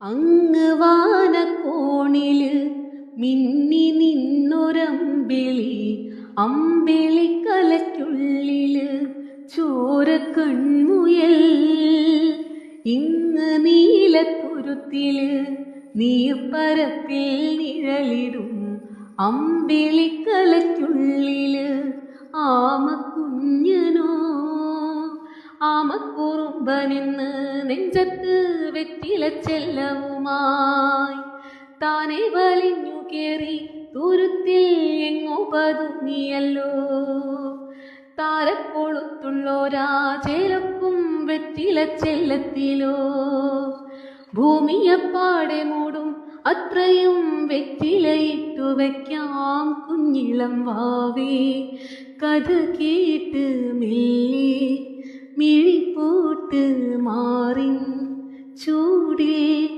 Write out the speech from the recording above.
അങ്ങ് വാനക്കോണില് മിന്നി നിന്നൊരമ്പിളി, അമ്പിളിക്കലയ്ക്കുള്ളില് ചോരക്കൺമുയൽ. ഇങ്ങ് നീലത്തുരുത്തില് നീർപ്പരപ്പിൽ നിഴലിടും അമ്പിളിക്കലയ്ക്കുള്ളില് ആമക്കുഞ്ഞനോ. ആമക്കുറുമ്പനെന്ന് നെഞ്ചത്ത് വെറ്റിലച്ചെല്ലവുമായി താനെ വലിഞ്ഞു കേറി തുരുത്തിൽ എങ്ങോ പതുങ്ങിയല്ലോ. താരക്കൊളുത്തുള്ളോരാ ചേലപ്പും വെറ്റിലച്ചെല്ലത്തിലോ. ഭൂമിയപ്പാടെ മൂടും അത്രയും വെറ്റിലയിട്ടു വയ്ക്കാം കുഞ്ഞിളം വാവേ. കഥ കേട്ട് മെല്ലെ മിഴിപ്പൂട്ട് മാറിൻ ചൂടേ.